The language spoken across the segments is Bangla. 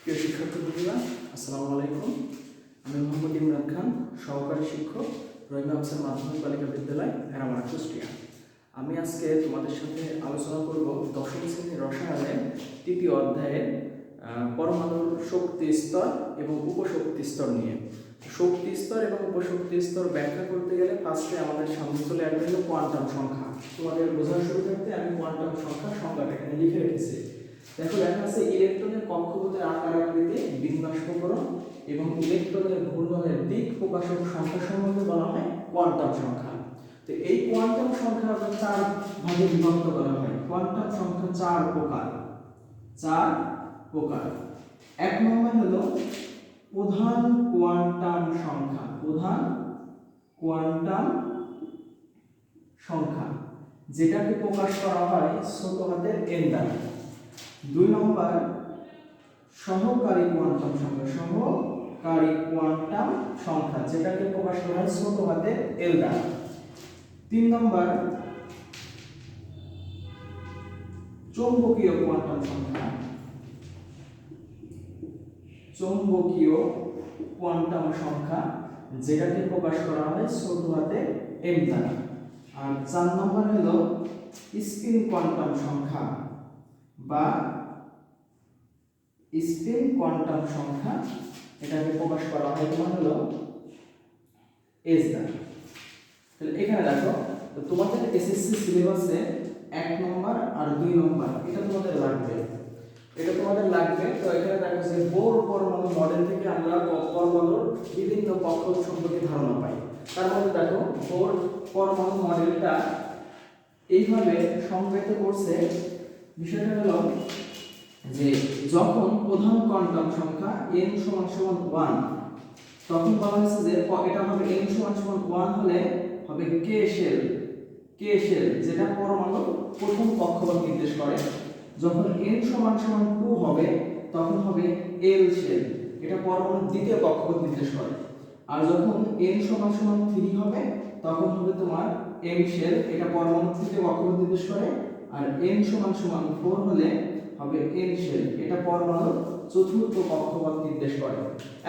প্রিয় শিক্ষার্থীবৃন্দরা, আসসালামু আলাইকুম। আমি মোহাম্মদ ইমরান খান, সহকারী শিক্ষক, রহিমা আফসার মাধ্যমিক বালিকা বিদ্যালয়, ভেড়ামারা, কুষ্টিয়া। আমি আজকে তোমাদের সাথে আলোচনা করব দশম শ্রেণীর রসায়নের তৃতীয় অধ্যায়ের পরমাণুর শক্তি স্তর এবং উপশক্তি স্তর নিয়ে। শক্তি স্তর এবং উপশক্তি স্তর ব্যাখ্যা করতে গেলে ফার্স্টে আমাদের সামনে চলে আসবে হলো কোয়ান্টাম সংখ্যা। তোমাদের বোঝার সুবিধার্থে আমি কোয়ান্টাম সংখ্যাটা এখানে লিখে রেখেছি। দেখো, লেখা আছে ইলেকট্রনের কক্ষপথের আকার আকৃতি, বিন্যাসকরণ এবং ইলেকট্রনের ঘূর্ণনের দিক প্রকাশক সংখ্যা সম্বন্ধে বলা হয় কোয়ান্টাম সংখ্যা। তো এই কোয়ান্টাম সংখ্যা 4 ভাগে বিভক্ত করা হয়। কোয়ান্টাম সংখ্যা 4 প্রকার। এক নম্বর হলো প্রধান কোয়ান্টাম সংখ্যা, যেটাকে প্রকাশ করা হয় ছোট হাতের n দ্বারা। 2 নম্বর সহকারী কোয়ান্টাম সংখ্যা, যেটাকে প্রকাশ করা হয় ছোট হাতের l দ্বারা। 3 নম্বর চৌম্বকীয় কোয়ান্টাম সংখ্যা, যেটাকে প্রকাশ করা হয় ছোট হাতের m দ্বারা। আর 4 নম্বর হলো স্পিন কোয়ান্টাম সংখ্যা বা স্পিন কোয়ান্টাম সংখ্যা, এটাকে প্রকাশ করা হয় তোমার হলো s দ্বারা। তাহলে এখানে দেখো, তো তোমাদের এসএসসি সিলেবাসে 1 নম্বর আর 2 নম্বর এটা তোমাদের লাগবে। তো এখানে দেখো যে বোর পরমাণু মডেল থেকে আমরা পরমাণুর বিভিন্ন কক্ষপথ সম্পর্কে ধারণা পাই। তার মধ্যে দেখো, বোর পরমাণু মডেলটা এইভাবে সংজ্ঞায়িত করছে। বিষয়টা হলো যে যখন প্রধান কোয়ান্টাম সংখ্যা n = 1, তখন বলা হয়েছে যে এটা হবে n = 1 হলে হবে k শেল, যেটা পরমাণুর প্রথম কক্ষপথ নির্দেশ করে। যখন n = 2 হবে তখন হবে l শেল, এটা পরমাণুর দ্বিতীয় কক্ষপথ নির্দেশ করে। আর যখন n = 3 হবে তখন হবে তোমার m শেল, এটা পরমাণুর তৃতীয় কক্ষপথ নির্দেশ করে। আর n = 4 হলে হবে n শেল, এটা পরমাণুর চতুর্থ কক্ষপথ নির্দেশ করে।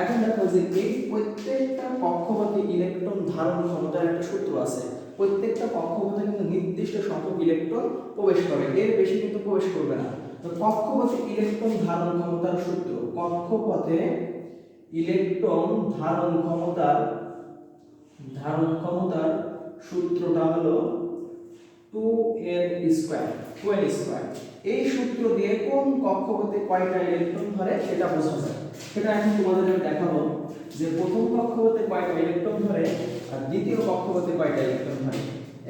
এখন দেখো যে এই প্রত্যেকটা কক্ষপথে ইলেকট্রন ধারণ ক্ষমতার একটা সূত্র আছে। প্রত্যেকটা কক্ষপথে কিন্তু নির্দিষ্ট সংখ্যক ইলেকট্রন প্রবেশ করে, এর বেশি কিন্তু প্রবেশ করবে না। তো কক্ষপথে ইলেকট্রন ধারণ ক্ষমতার সূত্র, সূত্রটা হলো 2n²। এই সূত্র দিয়ে কোন কক্ষপথে কয়টা ইলেকট্রন ধরে সেটা বোঝা যায়। সেটা এখন তোমাদের আমি দেখাবো যে প্রথম কক্ষপথে কয়টা ইলেকট্রন ধরে আর দ্বিতীয় কক্ষপথে কয়টা ইলেকট্রন ধরে।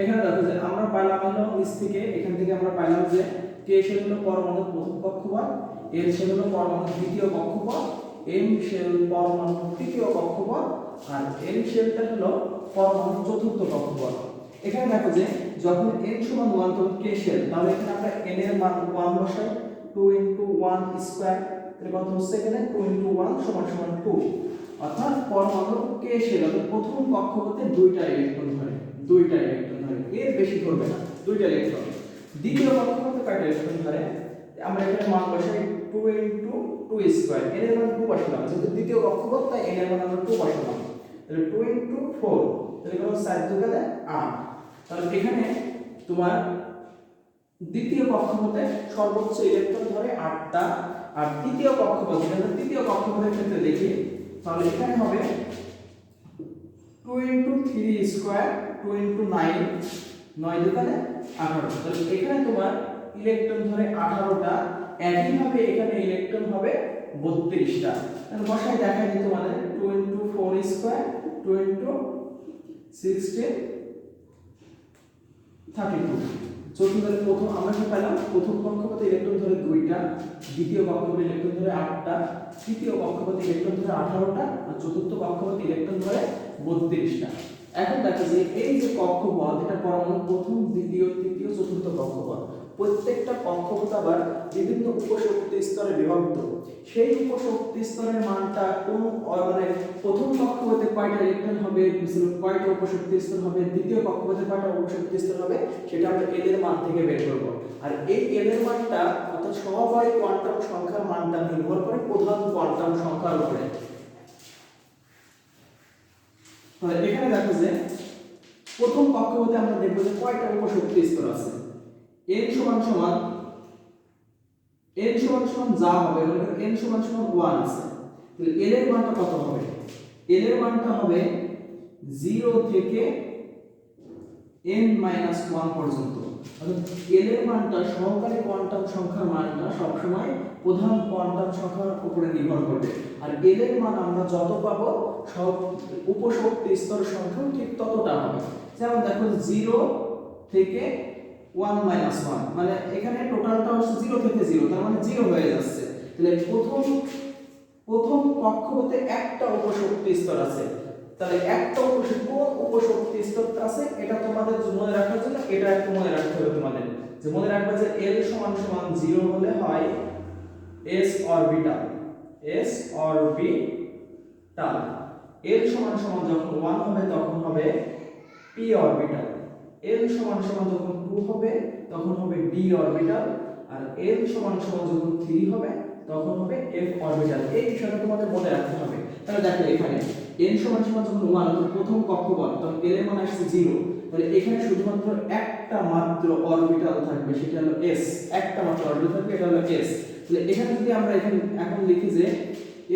এখানে দেখো যে আমরা পাইলাম হলো নিচ থেকে, এখান থেকে আমরা পাইলাম যে k শেল হলো পরমাণুর প্রথম কক্ষপথ, l শেল হলো পরমাণুর দ্বিতীয় কক্ষপথ, m শেল পরমাণুর তৃতীয় কক্ষপথ, আর n শেলটা হলো পরমাণুর চতুর্থ কক্ষপথ। এখানে দেখো যে যখন n = 1 তখন k শেল, তাহলে এখানে আমরা n এর মান 1 বসাই, 2 × 1², এর কত হচ্ছে এখানে 2 × 1 = 2। অর্থাৎ পরমাণুর k শেল অর্থাৎ প্রথম কক্ষপথে 2টা ইলেকট্রন ধরে, এর বেশি ধরবে না, 2টা ইলেকট্রন। দ্বিতীয় কক্ষপথে কয়টা ইলেকট্রন ধরে, আমরা এখানে মান বসাই 2 × 2², n এর মান 2 বসালাম, যেহেতু দ্বিতীয় কক্ষপথ তাই n এর মান আমরা 2 বসালাম। তাহলে 2 × 4, তাহলে কত 4 × 2 = 8। তাহলে এখানে তোমার দ্বিতীয় কক্ষপথে সর্বোচ্চ ইলেকট্রন ধরে 8টা। আর তৃতীয় কক্ষপথ, আমরা তৃতীয় কক্ষপথের ক্ষেত্রে দেখি, তাহলে এখানে হবে 2 × 3², 2 × 9, 9 × 18। তাহলে এখানে তোমার ইলেকট্রন ধরে 18টা। একইভাবে এখানে ইলেকট্রন হবে 32টা। তাহলে বসাই দেখাই দিই তোমাদের, 2 × 4², 2 × 16, 32। চতুর্থ প্রথম আমরা কি পেলাম, প্রথম কক্ষপথে ইলেকট্রন ধরে 2টা, দ্বিতীয় কক্ষপথে ইলেকট্রন ধরে 8টা, তৃতীয় কক্ষপথে ইলেকট্রন ধরে 18টা, আর চতুর্থ কক্ষপথে ইলেকট্রন ধরে 32টা। এখন দেখো যে এই যে কক্ষপথ, এটা পরমাণু প্রথম, দ্বিতীয়, তৃতীয়, চতুর্থ কক্ষপথ। প্রত্যেকটা কক্ষপথ আবার বিভিন্ন উপশক্তি স্তরে বিভক্ত। সেই উপশক্তি স্তরের মানটা কোন মানে প্রথম কক্ষপথে কয়টা ইলেকট্রন হবে, কয়টা উপশক্তি স্তর হবে, দ্বিতীয় কক্ষপথে কয়টা উপশক্তি স্তর হবে, সেটা আমরা এল এর মান থেকে বের করব। আর এই এল এর মানটা অর্থাৎ সমবায়ী কোয়ান্টাম সংখ্যার মানটা নির্ভর করে প্রধান কোয়ান্টাম সংখ্যার উপরে। তাহলে এখানে দেখো যে প্রথম কক্ষপথে আমরা দেখব যে কয়টা উপশক্তি স্তর আছে। n সমান সমান যা হবে, n সমান সমান 1 আছে, তাহলে l এর মানটা কত হবে? l এর মানটা হবে 0 থেকে n-1 পর্যন্ত। অর্থাৎ l এর মানটা সহকারী কোয়ান্টাম সংখ্যার মানটা সব সময় প্রধান কোয়ান্টাম সংখ্যার উপরে নির্ভর করবে। আর l এর মান আমরা যত পাবো সব উপশক্তি স্তর সংখ্যা ঠিক ততটা হবে। যেমন দেখো 0 থেকে 1-1, মানে এখানে টোটালটা হচ্ছে 0 থেকে 0, তার মানে 0 হয়ে যাচ্ছে। তাহলে প্রথম কক্ষপথে একটা উপশক্তি স্তর আছে, তাহলে একটা উপশক্তি স্তরটা আছে এটা তোমাদের মনে রাখার জন্য এটা একটু মনে রাখতে হবে তোমাদের, যে মনে রাখবে যে l সমান সমান 0 হলে হয় s orbital, s orbital. l সমান সমান যখন 1 হবে তখন হবে p অরবিটাল, l সমান সমান যখন 2 হবে তখন হবে d অরবিটাল, আর l সমান সমান যখন 3 হবে তখন হবে f অরবিটাল। এই বিষয়টা তোমাদের মনে রাখতে হবে। তাহলে দেখো এখানে n সমান সমান যখন 1 অর্থাৎ প্রথম কক্ষপথ, তখন l এর মান আসছে 0, তাহলে এখানে শুধুমাত্র একটা মাত্র অরবিটাল থাকবে, সেটা হলো s, একটা মাত্র অরবিটাল থাকবে, এটা হলো s। তাহলে এখানে যদি আমরা এখন লিখি যে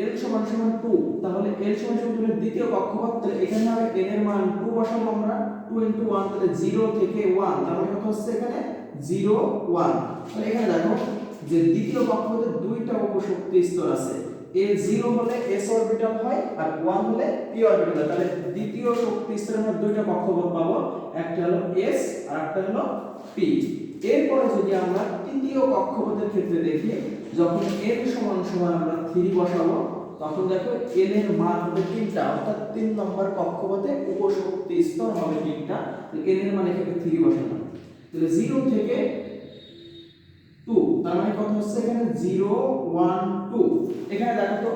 l সমান সমান 2, তাহলে l সমান সমান 2 এর দ্বিতীয় কক্ষপথ, তাহলে এখানে হবে n এর মান 2 বসাবো আমরা, 2 * 1, তাহলে 0 থেকে 1, তার মানে কত হচ্ছে এখানে 0 1। তাহলে এখানে দেখো যে দ্বিতীয় কক্ষপথে দুইটা উপশক্তি স্তর আছে, a 0 হলে s অরবিটাল হয় আর 1 হলে p অরবিটাল হয়। তাহলে দ্বিতীয় শক্তি স্তরের মধ্যে দুইটা কক্ষপথ পাবো, একটা হলো s আর একটা হলো p। এরপরে যদি আমরা তৃতীয় কক্ষপথের ক্ষেত্রে দেখি, যখন n সমান সমান আমরা 3 বসাবো তখন দেখো n এর মান হবে 3টা, অর্থাৎ 3 নম্বর কক্ষপথে উপশক্তি স্তর হবে 3টা, তাহলে n এর মান এখানে 3 বসানো। তাহলে 0 থেকে 2, তার মানে কত হচ্ছে এখানে 0 1 2। এখানে দেখো তো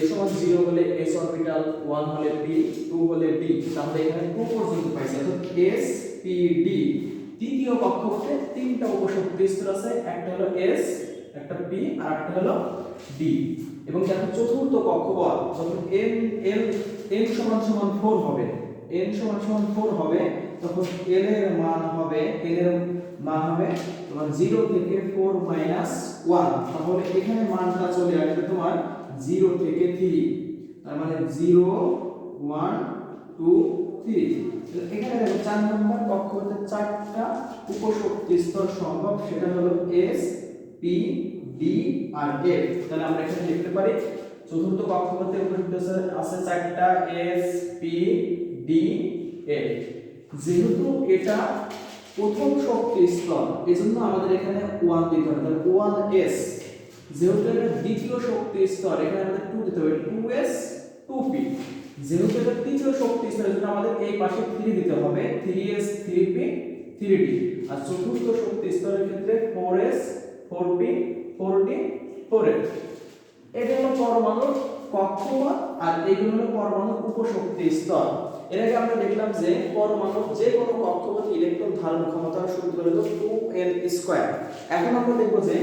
l সমান 0 হলে s অরবিটাল, 1 হলে p, 2 হলে d, তাহলে এখানে 2 পর্যন্ত পাইছি, অর্থাৎ s p d। তৃতীয় কক্ষপথে 3টা উপশক্তি স্তর আছে, একটা হলো s, একটা p আর একটা হলো d। এবং দেখো চতুর্থ কক্ষপথ যখন n সমান সমান 4 হবে, n সমান সমান 4 হবে তখন l এর মান হবে তোমার 0 থেকে 4 - 1, তাহলে এখানে মানটা চলে আসবে তোমার 0 থেকে 3, তার মানে 0 1 2 3। এখানে দেখো 4 নম্বর কক্ষপথে 4টা উপশক্তি স্তর সম্ভব, সেটা হলো s p d আর f। তাহলে আমরা এখানে লিখতে পারি চতুর্থ কক্ষপথে উপশক্তি স্তর আছে 4টা, s p d f। যেহেতু এটা প্রথম শক্তি স্তর, এজন্য আমাদের এখানে 1 দিতে হবে, তাহলে 1s। যেহেতু এটা দ্বিতীয় শক্তি স্তর, এখানে আমাদের 2 দিতে হবে, 2s 2p। যেহেতু এটা তৃতীয় শক্তি স্তর, এজন্য আমাদের এই পাশে 3 দিতে হবে, 3s 3p 3d। আর চতুর্থ শক্তি স্তরের ক্ষেত্রে 4s 4p 4d 4f। এটা হলো পরমাণুর কক্ষপথ আর এইগুলো হলো পরমাণুর উপশক্তি স্তর। এর আগে আমরা দেখলাম যে পরমাণুর যে কোনো কক্ষপথে ইলেকট্রন ধারণ ক্ষমতার সূত্র হলো 2n²। এখন আমরা দেখব যে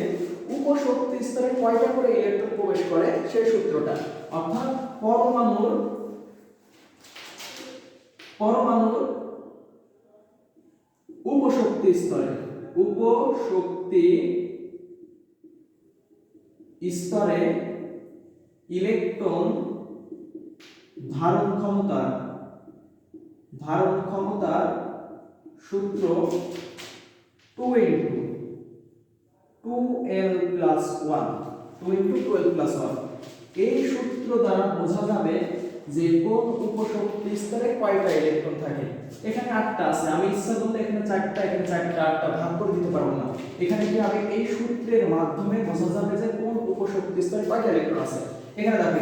উপশক্তি স্তরে কয়টা করে ইলেকট্রন প্রবেশ করে সেই সূত্রটা, অর্থাৎ পরমাণুর উপশক্তি স্তরে ইলেকট্রন ধারণ ক্ষমতার সূত্র 2n+1। এই সূত্র দ্বারা বোঝা যাবে যে কোন উপশক্তি স্তরে কয়টা ইলেকট্রন থাকে। এখানে 8টা আছে, আমি ইচ্ছা করলে এখানে 4টা, এখানে 4টা, 8টা ভাগ করে দিতে পারবো না। এখানে কি আমি এই সূত্রের মাধ্যমে বোঝা যাবে যে কোন উপশক্তি স্তরে কয়টা ইলেকট্রন আছে। এখানে লাগবে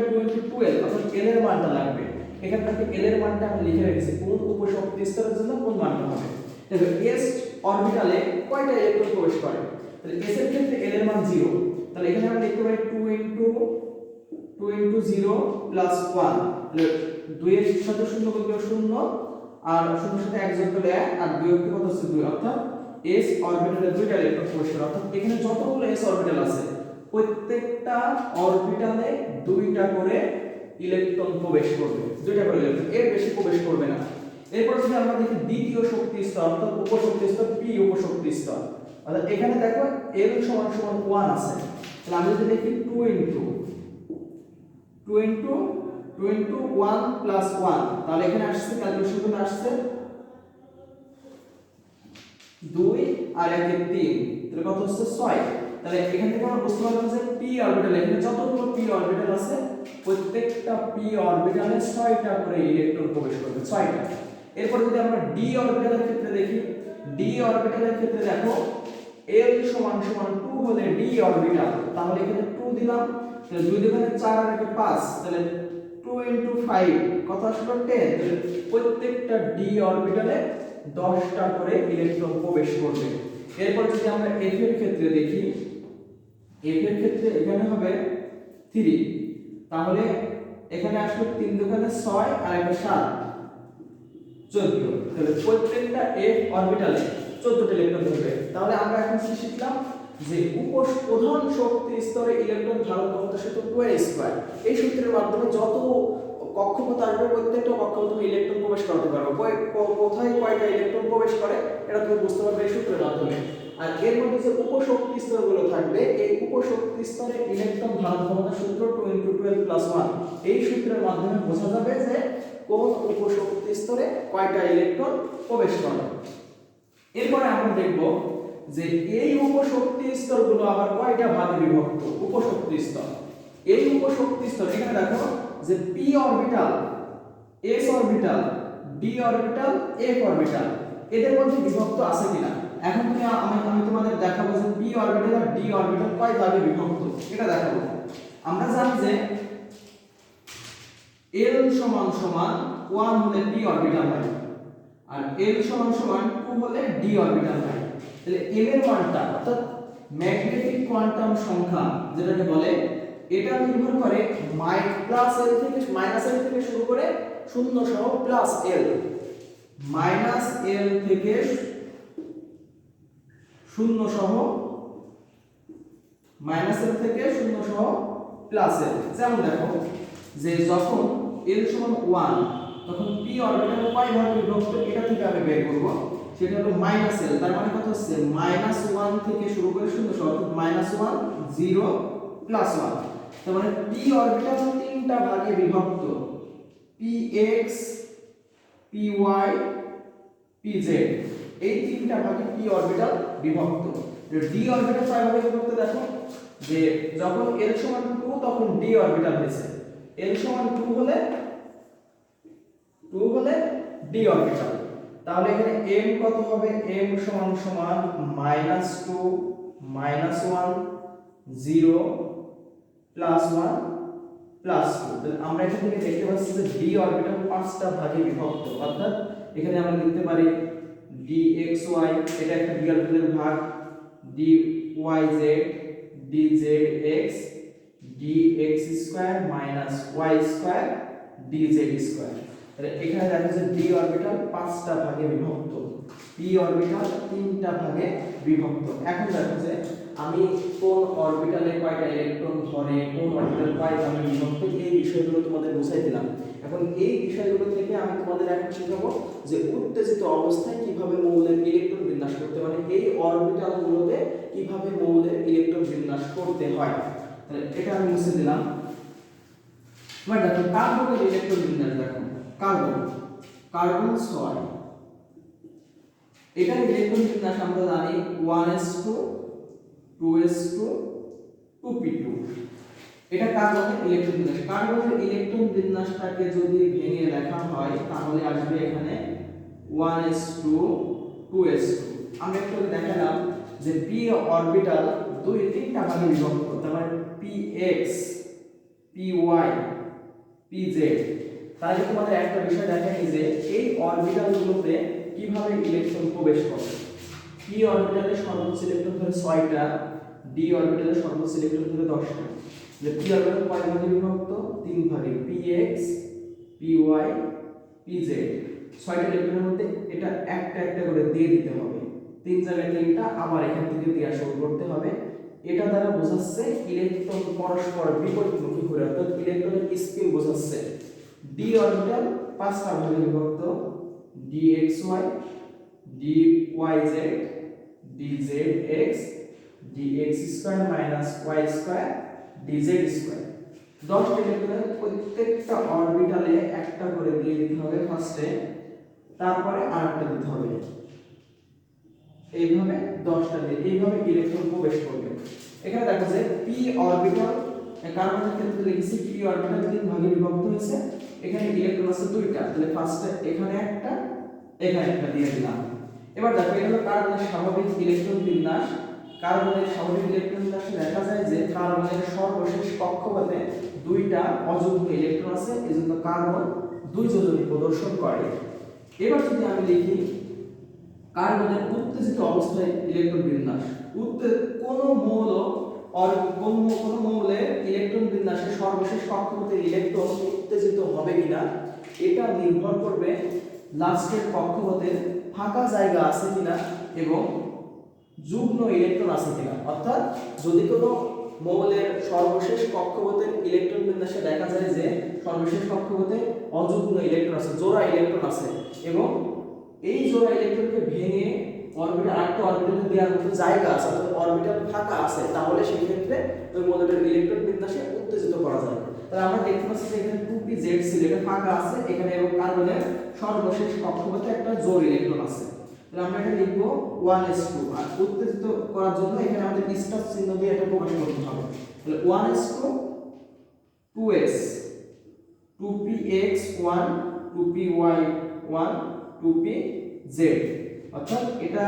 2 × 12, অর্থাৎ l এর মানটা লাগবে। এখানে থেকে l এর মানটা আমি লিখে রেখেছি কোন উপশক্তি স্তরের জন্য কোন মানটা হবে। দেখো s অরবিটালে কয়টা ইলেকট্রন প্রবেশ করে? তাহলে s এর ক্ষেত্রে l এর মান 0, তাহলে এখানে আমরা লিখতে পারি 2 into 0 plus 1, তাহলে 2 এর সাথে 0 যোগ করলে 0 আর 0 এর সাথে 1 যোগ করলে 1 আর 2 এর কত হচ্ছে 2, অর্থাৎ s অরবিটালে দুইটা ইলেকট্রন প্রবেশ করে। অর্থাৎ এখানে যতগুলো s অরবিটাল আছে প্রত্যেকটা অরবিটালে দুইটা করে ইলেকট্রন প্রবেশ করবে, দুইটা করে ইলেকট্রন, এর বেশি প্রবেশ করবে না। এরপর যদি আমরা দেখি দ্বিতীয় শক্তি স্তর অর্থাৎ উপশক্তি স্তর p উপশক্তি স্তর, অর্থাৎ এখানে দেখো l সমান সমান 1 আছে, তাহলে আমি যদি লিখি 2 into 1 plus 1, তাহলে এখানে আসছে ক্যালকুলেশন করে আসছে 2 আর 1 এর 3, তাহলে কত হচ্ছে 6। তাহলে এখান থেকে আমরা বুঝতে পারলাম যে p অরবিটাল, এখানে যতগুলো p অরবিটাল আছে প্রত্যেকটা p অরবিটালে 6টা করে ইলেকট্রন প্রবেশ করবে, 6টা। এরপর যদি আমরা d অরবিটালের ক্ষেত্রে দেখি, d অরবিটালের ক্ষেত্রে দেখো l সমান সমান 2 হলে d অরবিটাল, তাহলে এখানে 2 দিলাম, তাহলে 2 দিয়ে 4 আর 1 5, তাহলে 2 into 5 কত আসলো 10, তাহলে প্রত্যেকটা d অরবিটালে 10টা করে ইলেকট্রন প্রবেশ করবে। এরপর যদি আমরা f এর ক্ষেত্রে দেখি, f এর ক্ষেত্রে এখানে হবে 3, তাহলে এখানে আসলো 3 দুগুণে 6 আর 1 7, 14, তাহলে প্রত্যেকটা f অরবিটালে 14টা ইলেকট্রন হবে। তাহলে আমরা এখন কি শিখলাম যে প্রধান শক্তি স্তরে ইলেকট্রন ধারণ ক্ষমতা সূত্র 2a², এই সূত্রের মাধ্যমে যত কক্ষপথ আসবে প্রত্যেকটা কক্ষপথে তুমি ইলেকট্রন প্রবেশ করাতে পারো, কোথায় কয়টা ইলেকট্রন প্রবেশ করে এটা তুমি বুঝতে পারবে এই সূত্রের মাধ্যমে। আর এর মধ্যে যে উপশক্তি স্তরগুলো থাকবে এই উপশক্তি স্তরে ইলেকট্রন ধারণ ক্ষমতা সূত্র 2 into 12 plus 1, এই সূত্রের মাধ্যমে বোঝা যাবে যে কোন উপশক্তি স্তরে কয়টা ইলেকট্রন প্রবেশ করে। এরপরে আমরা দেখব যে এই উপশক্তি স্তরগুলো আবার কয়টা ভাগে বিভক্ত। উপশক্তি স্তর, এই উপশক্তি স্তর এখানে দেখো যে p orbital, s orbital, d orbital, f orbital এদের মধ্যে বিভক্ত আছে কিনা। এখন আমি তোমাদের দেখাবো যে p অরবিটাল আর d অরবিটাল কয় ভাগে বিভক্ত এটা দেখাবো। আমরা জানি যে l সমান সমান 1 হলে p অরবিটাল হয় আর l সমান সমান 2 হলে d অরবিটাল হয়। তাহলে m এর মানটা অর্থাৎ ম্যাগনেটিক কোয়ান্টাম সংখ্যা যেটাকে বলে, এটা নির্ভর করে প্লাস l থেকে মাইনাস l থেকে শুরু করে 0 সহ প্লাস l, মাইনাস l থেকে 0 সহ, মাইনাস l থেকে 0 সহ প্লাস l। যেমন দেখো যে যখন l সমান 1 তখন p অরবিটাল কয় ভাগে বিভক্ত এটা থেকে আমি বের করব, সেটা হলো মাইনাস l, তার মানে কত হচ্ছে -1 থেকে শুরু করে 0 সহ, অর্থাৎ -1 0 প্লাস 1, তার মানে p অরবিটাল তিনটা ভাগে বিভক্ত, px py pz, এই তিনটা ভাগে p অরবিটাল বিভক্ত। d অরবিটাল কয় ভাগে বিভক্ত দেখো যে যখন l সমান 2 তখন d অরবিটাল হয়েছে, l সমান 2 হলে d অরবিটাল, তাহলে এখানে m কত হবে, m সমান সমান -2 -1 0 প্লাস 1 প্লাস 2। তাহলে আমরা এখান থেকে দেখতে পাচ্ছি যে d অরবিটাল পাঁচটা ভাগে বিভক্ত, অর্থাৎ এখানে আমরা লিখতে পারি dxy এটা একটা ডি অরবিটালের ভাগ, dyz dzx dx² y² dz²। তাহলে এখানে দেখা যাচ্ছে d অরবিটাল পাঁচটা ভাগে বিভক্ত, p অরবিটাল তিনটা ভাগে বিভক্ত। এখন দেখো যে আমি কোন অরবিটালে কয়টা ইলেকট্রন ধরে, কোন অরবিটাল কয় ভাগে বিভক্ত, এই বিষয়গুলো তোমাদের বুঝাই দিলাম। এখন এই বিষয়গুলো থেকে আমি তোমাদের এখন শেখাবো যে উত্তেজিত অবস্থায় কিভাবে মৌলের ইলেকট্রন বিন্যাস করতে, মানে এই অরবিটালগুলোতে কিভাবে মৌলের ইলেকট্রন বিন্যাস করতে হয়। তাহলে এটা আমি মুছে দিলাম। এবার দেখো কার্বনের ইলেকট্রন বিন্যাস দেখো, কার্বন 6, এটার ইলেকট্রন বিন্যাস আমরা জানি 1s2 2s2 2p2, এটা কার্বনের ইলেকট্রন বিন্যাস। কার্বনের ইলেকট্রন বিন্যাসটাকে যদি ভেঙে লেখা হয় তাহলে আসবে এখানে 1s2 2s2। আমরা একটু দেখালাম যে p অরবিটাল তিনটা ভাগে বিভক্ত, তার মানে px py pz। তাহলে তোমাদের একটা বিষয় দেখাই যে এই অরবিটালগুলোতে কিভাবে ইলেকট্রন প্রবেশ করে। p অরবিটালে সর্বোচ্চ ইলেকট্রন ধরে 6টা, d অরবিটালে সর্বোচ্চ ইলেকট্রন ধরে 10টা। তাহলে p অরবিটাল কয় ভাগে বিভক্ত? 3 ভাগে, px py pz। 6টা ইলেকট্রনের মধ্যে এটা একটা একটা করে দিয়ে দিতে হবে, 3 জায়গায় 3টা, আবার এখান থেকে দেওয়া শুরু করতে হবে। এটা দ্বারা বোঝাচ্ছে ইলেকট্রন পরস্পর বিপরীতমুখী ঘুরে, অর্থাৎ ইলেকট্রনের স্পিন বোঝাচ্ছে। d অরবিটাল 5টা ভাগে বিভক্ত, dxy dyz dzx dx square minus y square dz square. 10টা ইলেকট্রনের প্রত্যেকটা অরবিটালে একটা করে দিয়ে দিতে হবে ফার্স্টে, তারপরে আরেকটা দিতে হবে। এইভাবে 10টা দিয়ে এইভাবে ইলেকট্রন প্রবেশ করবে। এখানে দেখো যে p অরবিটাল কার্বনের ক্ষেত্রে লিখেছি p অরবিটাল 3 ভাগে বিভক্ত হয়েছে। এখানে ইলেকট্রন আছে 2টা, তাহলে ফার্স্টে এখানে একটা এখানে একটা দিয়ে দিলাম। এবার দেখো এটা হলো কার্বনের স্বাভাবিক ইলেকট্রন বিন্যাস। কার্বনের স্বাভাবিক ইলেকট্রন বিন্যাসে দেখা যায় যে কার্বনের সর্বশেষ কক্ষপথে 2টা অযুগ্ম ইলেকট্রন আছে, এজন্য কার্বন 2 যোজনী প্রদর্শন করে। এবার যদি আমি লিখি কার্বনের উত্তেজিত অবস্থায় ইলেকট্রন বিন্যাস, কোন মৌল কোন মৌলের ইলেকট্রন বিন্যাসে সর্বশেষ কক্ষপথে ইলেকট্রন উত্তেজিত হবে কিনা এটা নির্ভর করবে লাস্টের কক্ষপথে ফাঁকা জায়গা আছে কিনা এবং যুগ্ম ইলেকট্রন আছে কিনা। অর্থাৎ যদি কোনো মৌলের সর্বশেষ কক্ষপথের ইলেকট্রন বিন্যাসে দেখা যায় যে সর্বশেষ কক্ষপথে অযুগ্ম ইলেকট্রন আছে, জোড়া ইলেকট্রন আছে, এবং এই জোড়া ইলেকট্রনকে ভেঙে অরবিটাল আরেকটা অরবিটালে দেওয়ার মতো জায়গা আছে, অর্থাৎ অরবিটাল ফাঁকা আছে, তাহলে সেই ক্ষেত্রে ওই মৌলটার ইলেকট্রন বিন্যাসে উত্তেজিত করা যায়। তাহলে আমরা দেখতে পাচ্ছি যে এখানে 2pz ছিল, এটা ফাঁকা আছে এখানে, এবং কার্বনের সর্বশেষ কক্ষপথে একটা জোড় ইলেকট্রন আছে। তাহলে আমরা এটা লিখব 1s2, আর উত্তেজিত করার জন্য এখানে আমাদের স্টার চিহ্ন দিয়ে এটা প্রকাশ করতে হবে। তাহলে 1s2 2s 2px1 2py1 2pz, অর্থাৎ এটা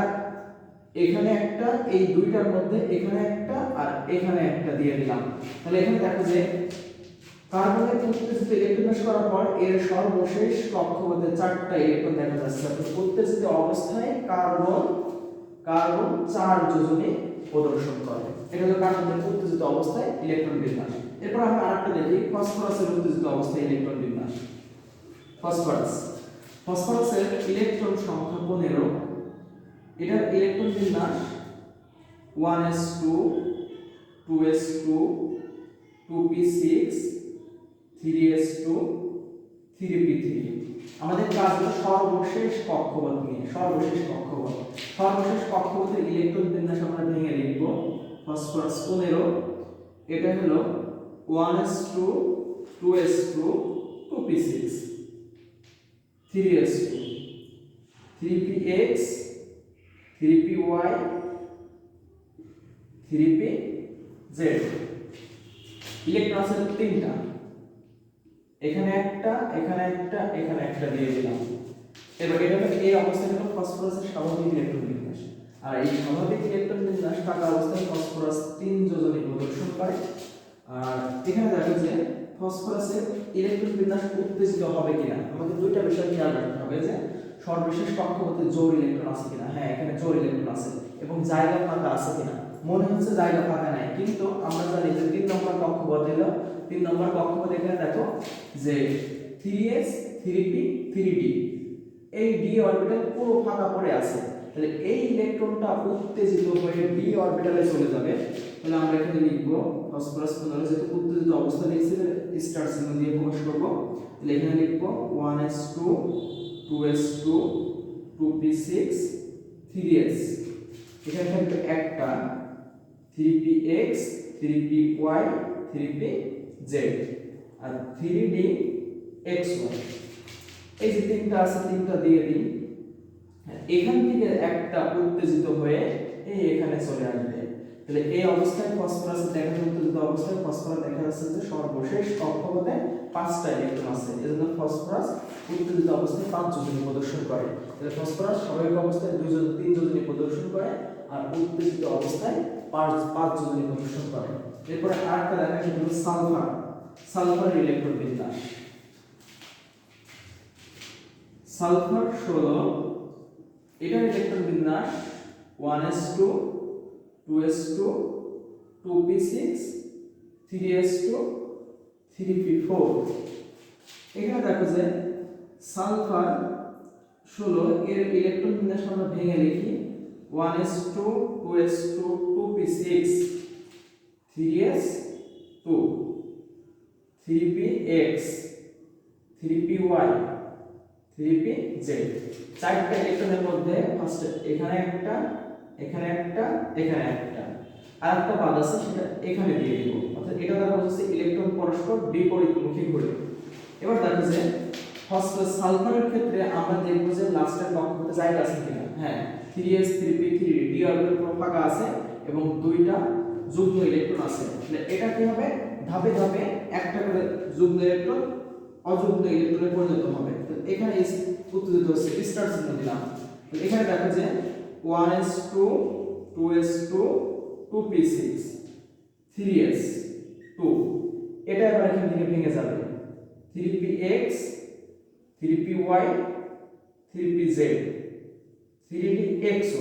এখানে একটা, এই দুইটার মধ্যে এখানে একটা আর এখানে একটা দিয়ে দিলাম। তাহলে এখানে দেখো যে কার্বনের উত্তেজিত ইলেকট্রন বিন্যাস করার পর এর সর্বশেষ কক্ষপথে 4টা ইলেকট্রন দেখা যাচ্ছে। উত্তেজিত অবস্থায় কার্বন 4 যোজনী প্রদর্শন করে। এটা হলো কার্বনের উত্তেজিত অবস্থায় ইলেকট্রন বিন্যাস। এরপর আমরা আরেকটা দেখি ফসফরাসের উত্তেজিত অবস্থায় ইলেকট্রন বিন্যাস। ফসফরাসের ইলেকট্রন সংখ্যা 15, এটার ইলেকট্রন বিন্যাস 1s2 2s2 2p6 3s2 3p3। আমাদের কাজ হলো সর্বশেষ কক্ষপথ নিয়ে, সর্বশেষ কক্ষপথের ইলেকট্রন বিন্যাস আমরা ভেঙে লিখব। ফসফরাস 15, এটা হলো 1s2 2s2 2p6 3s2 3px 3py 3pz। Electron আছে 3টা, এখানে একটা এখানে একটা এখানে একটা দিয়ে দিলাম। এবার এটা এই অবস্থায় হলো ফসফরাসের স্বাভাবিক ইলেকট্রন বিন্যাস। আর এই স্বাভাবিক ইলেকট্রন বিন্যাস থাকা অবস্থায় ফসফরাস 3 যোজনী প্রদর্শন করে। আর এখানে দেখো যে ফসফরাসের ইলেকট্রন বিন্যাস উত্তেজিত হবে কিনা আমাদের দুইটা বিষয় খেয়াল রাখতে হবে, যে সর্বশেষ কক্ষপথে জোড় ইলেকট্রন আছে কিনা, হ্যাঁ এখানে জোড় ইলেকট্রন আছে, এবং জায়গা ফাঁকা আছে কিনা। মনে হচ্ছে জায়গা ফাঁকা নাই, কিন্তু আমরা জানি যে 3 নম্বর কক্ষপথ হলো 3 নম্বর কক্ষপথ, এখানে দেখো যে 3s 3p 3d, এই d অরবিটাল পুরো ফাঁকা পড়ে আছে। তাহলে এই ইলেকট্রনটা উত্তেজিত হয়ে d অরবিটালে চলে যাবে। তাহলে আমরা এখানে লিখব ফসফরাস 15, যেহেতু উত্তেজিত অবস্থা লিখছি স্টার চিহ্ন দিয়ে প্রকাশ করব। তাহলে এখানে লিখব 1s2 2s2 2p6 3s, এখানে থাকবে একটা 3px 3py 3pz আর 3dxy। এই যে 3টা আছে 3টা দিয়ে দিই। এখান থেকে একটা উত্তেজিত হয়ে এই এখানে চলে আসবে। তাহলে এই অবস্থায় ফসফরাস দেখা যাচ্ছে, উত্তেজিত অবস্থায় ফসফরাস দেখা যাচ্ছে যে সর্বশেষ কক্ষপথে 5টা ইলেকট্রন আছে, এজন্য ফসফরাস উত্তেজিত অবস্থায় 5 যোজনী প্রদর্শন করে। তাহলে ফসফরাস স্বাভাবিক অবস্থায় 3 যোজনী প্রদর্শন করে, আর উত্তেজিত অবস্থায় 5 যোজনী প্রদর্শন করে। এরপরে আরেকটা দেখা সেটা হলো সালফারের ইলেকট্রন বিন্যাস। সালফার 16, এটার ইলেকট্রন বিন্যাস 1s2 2s2 2p6 3s2 3p4। এখানে দেখো যে সালফার 16 এর ইলেকট্রন বিন্যাস আমরা ভেঙে লিখি 1s2 2s2 2p6 3s2 3px 3py 3pz। চারটা ইলেকট্রনের মধ্যে ফার্স্ট এখানে একটা এখানে একটা এখানে একটা আর একটা বাদ আছে সেটা এখানে দিয়ে দিব, অর্থাৎ এটা দ্বারা হচ্ছে ইলেকট্রন পরস্পর বিপরীতমুখী ঘুরে। এবার দেখো যে ফার্স্ট সালফারের ক্ষেত্রে আমরা দেখব যে লাস্টের কক্ষপথে জায়গা আছে কিনা। হ্যাঁ 3s 3p3 d অরবিটাল পুরো ফাঁকা আছে এবং দুইটা যুগ্ম ইলেকট্রন আছে। তাহলে এটা কি হবে, ধাপে ধাপে একটা করে যুগ্ম ইলেকট্রন অযুগ্ম ইলেকট্রনে পরিণত হবে। তো এখানে উত্তেজিত হচ্ছে স্টার চিহ্ন দিলাম। এখানে দেখো যে 1s2 2s2 2p6 3s2 এটা এবার এখান থেকে ভেঙে যাবে 3px 3py 3pz 3dxy।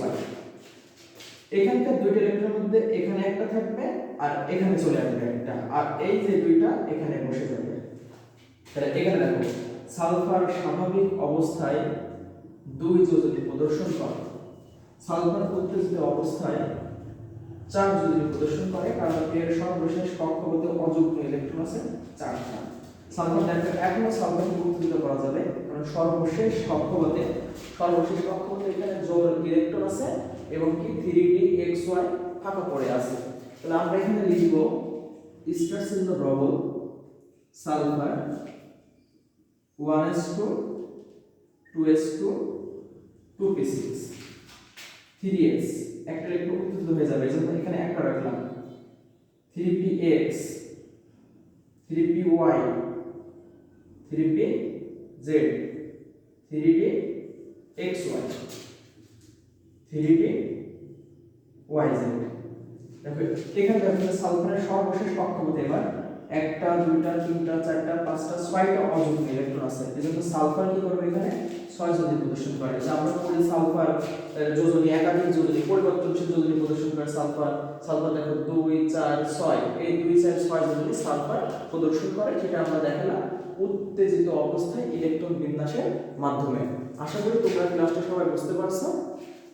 এখানকার দুইটা ইলেকট্রনের মধ্যে এখানে একটা থাকবে আর এখানে চলে আসবে একটা, আর এই যে দুইটা এখানে বসে যাবে। তাহলে এখানে দেখো সালফার স্বাভাবিক অবস্থায় দুই যোজনী প্রদর্শন করে, সালফার উত্তেজিত অবস্থায় 4 যোজনী প্রদর্শন করে, কারণ এর সর্বশেষ কক্ষপথে অযুগ্ম ইলেকট্রন আছে 4টা। সালফার দেখো এখনো সালফারকে উত্তেজিত করা যাবে, কারণ সর্বশেষ কক্ষপথে এখানে জোড় ইলেকট্রন আছে এবং কি 3dxy ফাঁকা পড়ে আছে। তাহলে আমরা এখানে লিখব স্টার চিহ্ন double sulphur 1s2 2s2 2p6 3s একটা ইলেকট্রন উত্তেজিত হয়ে যাবে, এজন্য এখানে একটা রাখলাম 3px 3py 3pz 3dxy 3dyz। দেখো এখানে দেখো সালফারের সর্বশেষ কক্ষপথে এবার 1 2 3 4 5 6টা অযুগ্ম ইলেকট্রন আছে, এজন্য সালফার কি করবে এখানে 6 যোজনী প্রদর্শন করে। যে আমরা বলি সালফার যোজনী একাধিক যোজনী পরিবর্তনশীল যোজনী প্রদর্শন করে সালফার। সালফার দেখো 2 4 6 এই 2 4 6 যোজনী সালফার প্রদর্শন করে, যেটা আমরা দেখালাম উত্তেজিত অবস্থায় ইলেকট্রন বিন্যাসের মাধ্যমে। আশা করি তোমরা ক্লাসটা সবাই বুঝতে পারছো।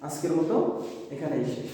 আজকের মতো এখানেই শেষ।